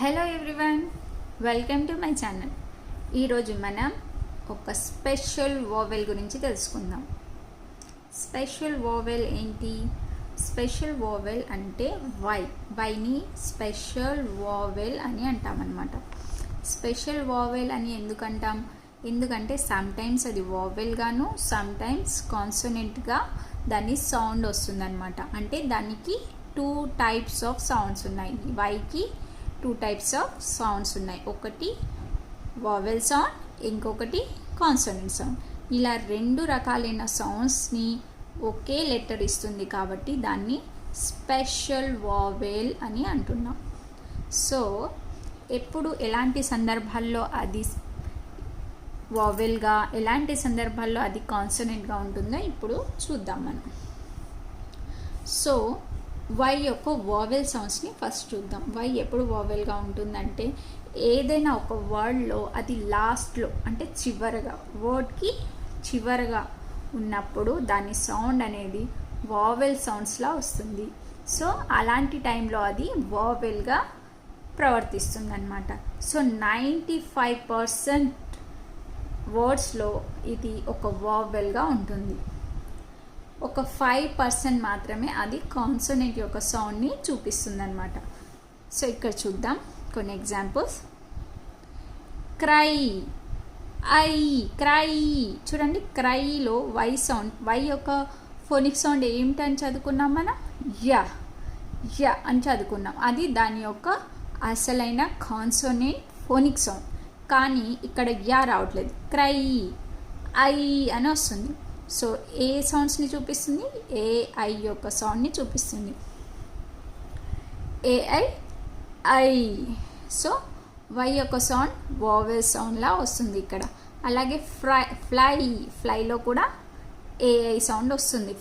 Hello everyone, welcome to my channel. ఈరోజు మనం ఒక స్పెషల్ వోవెల్ గురించి తెలుసుకుందాం. స్పెషల్ వోవెల్ ఏంటి? స్పెషల్ వోవెల్ అంటే వైని స్పెషల్ వోవెల్ అని అంటామన్నమాట. స్పెషల్ వోవెల్ అని ఎందుకంటాం? ఎందుకంటే సమ్టైమ్స్ అది వోవెల్గాను, సమ్టైమ్స్ కాన్సోనెంట్గా దాని సౌండ్ వస్తుందన్నమాట. అంటే దానికి 2 టైప్స్ ఆఫ్ సౌండ్స్ ఉన్నాయి. వైకి 2 టైప్స్ ఆఫ్ సౌండ్స్ ఉన్నాయి. ఒకటి వోవెల్ సౌండ్, ఇంకొకటి కాన్సోనెంట్ సౌండ్. ఇలా 2 రకాలైన సౌండ్స్ని ఒకే లెటర్ ఇస్తుంది కాబట్టి దాన్ని స్పెషల్ వోవెల్ అని అంటున్నాం. సో ఎప్పుడు ఎలాంటి సందర్భాల్లో అది వోవెల్గా, ఎలాంటి సందర్భాల్లో అది కాన్సోనెంట్గా ఉంటుందో ఇప్పుడు చూద్దాం మనం. సో వై యొక్క వోవెల్ సౌండ్స్ని ఫస్ట్ చూద్దాం. వై ఎప్పుడు వోవెల్గా ఉంటుందంటే ఏదైనా ఒక వర్డ్లో అది లాస్ట్లో అంటే చివరగా, వర్డ్కి చివరగా ఉన్నప్పుడు దాని సౌండ్ అనేది వోవెల్ సౌండ్స్లా వస్తుంది. సో అలాంటి టైంలో అది వోవెల్గా ప్రవర్తిస్తుంది అన్నమాట. సో 95% వర్డ్స్లో ఇది ఒక వోవెల్గా ఉంటుంది. ఒక 5% మాత్రమే అది కాన్సోనెంట్ యొక్క సౌండ్ని చూపిస్తుంది అనమాట. సో ఇక్కడ చూద్దాం కొన్ని ఎగ్జాంపుల్స్. Cry, cry. చూడండి, క్రైలో వై సౌండ్, వై యొక్క ఫోనిక్ సౌండ్ ఏమిటని చదువుకున్నాం మనం? యా అని చదువుకున్నాం. అది దాని యొక్క అసలైన కాన్సోనెంట్ ఫోనిక్ సౌండ్. కానీ ఇక్కడ యా రావట్లేదు, క్రై అని వస్తుంది. సో ఏ సౌండ్స్ని చూపిస్తుంది? ఏఐ యొక్క సౌండ్ని చూపిస్తుంది. ఏఐ. సో వై యొక్క సౌండ్ వోవెల్ సౌండ్లా వస్తుంది ఇక్కడ. అలాగే ఫ్లైలో కూడా ఏఐ సౌండ్ వస్తుంది.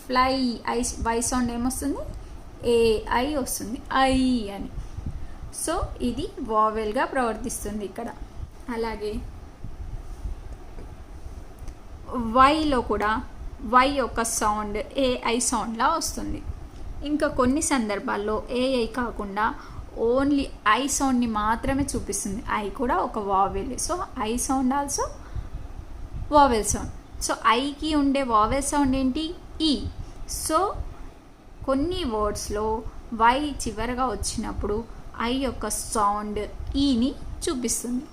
వై సౌండ్ ఏమొస్తుంది? ఏఐ వస్తుంది, ఐ అని. సో ఇది వోవెల్గా ప్రవర్తిస్తుంది ఇక్కడ. అలాగే వైలో కూడా వై యొక్క సౌండ్ ఏఐ సౌండ్లా వస్తుంది. ఇంకా కొన్ని సందర్భాల్లో ఏఐ కాకుండా ఓన్లీ ఐ సౌండ్ని మాత్రమే చూపిస్తుంది. ఐ కూడా ఒక vowel. So I sound also vowel sound. So ఐకి ఉండే వోవెల్ సౌండ్ ఏంటి? ఈ. సో కొన్ని వర్డ్స్లో వై చివరగా వచ్చినప్పుడు ఐ యొక్క సౌండ్ ఈని చూపిస్తుంది.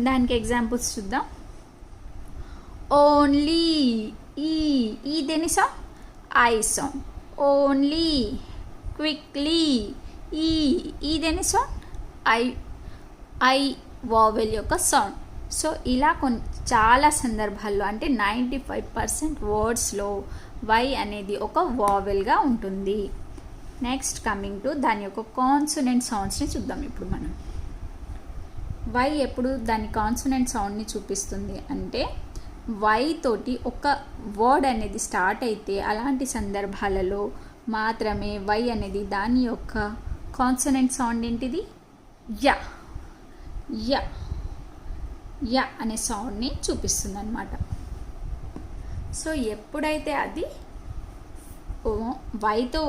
దానికి ఎగ్జాంపుల్స్ చూద్దాం. ఓన్లీ, ఈ దేని sound? I sound. Only, quickly, ఈ దేని సౌండ్? ఐ వోవెల్ యొక్క సౌండ్. సో ఇలా చాలా సందర్భాల్లో అంటే 95% వర్డ్స్లో వై అనేది ఒక వోవెల్గా ఉంటుంది. నెక్స్ట్ కమింగ్ టు దాని యొక్క కాన్సోనెంట్ సౌండ్స్ని చూద్దాం ఇప్పుడు మనం. వై ఎప్పుడు దాని కాన్సోనెంట్ సౌండ్ని చూపిస్తుంది అంటే వై తోటి ఒక వర్డ్ అనేది స్టార్ట్ అయితే అలాంటి సందర్భాలలో మాత్రమే వై అనేది దాని యొక్క కాన్సోనెంట్ సౌండ్ ఏంటిది? యా అనే సౌండ్ని చూపిస్తుంది అన్నమాట. సో ఎప్పుడైతే అది వైతో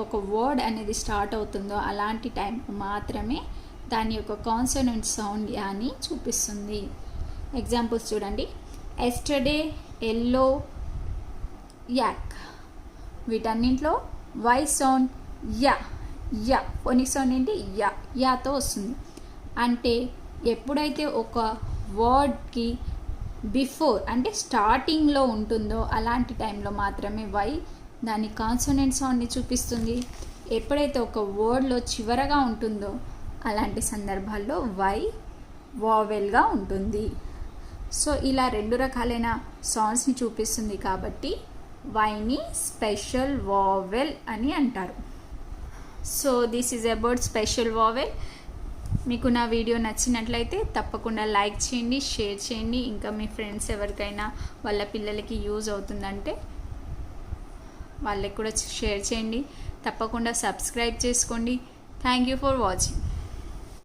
ఒక వర్డ్ అనేది స్టార్ట్ అవుతుందో అలాంటి టైం మాత్రమే దాని యొక్క కాన్సోనెంట్ సౌండ్ యాని చూపిస్తుంది. ఎగ్జాంపుల్స్ చూడండి. Yesterday, yellow, yak. వీటన్నింటిలో వై సౌండ్ యా ఫోనిక్ సౌండ్ ఏంటి? యాతో వస్తుంది. అంటే ఎప్పుడైతే ఒక వర్డ్కి బిఫోర్ అంటే స్టార్టింగ్లో ఉంటుందో అలాంటి టైంలో మాత్రమే వై దాని కాన్సోనెంట్ సౌండ్ని చూపిస్తుంది. ఎప్పుడైతే ఒక వర్డ్లో చివరగా ఉంటుందో అలాంటి సందర్భాల్లో వై వోవెల్గా ఉంటుంది. సో ఇలా 2 రకాలైన సౌండ్స్ని చూపిస్తుంది కాబట్టి వైని స్పెషల్ వోవెల్ అని అంటారు. So this is about special vowel. మీకు నా వీడియో నచ్చినట్లయితే తప్పకుండా లైక్ చేయండి, షేర్ చేయండి. ఇంకా మీ ఫ్రెండ్స్ ఎవరికైనా వాళ్ళ పిల్లలకి యూజ్ అవుతుందంటే వాళ్ళకి కూడా షేర్ చేయండి. తప్పకుండా సబ్స్క్రైబ్ చేసుకోండి. Thank you for watching.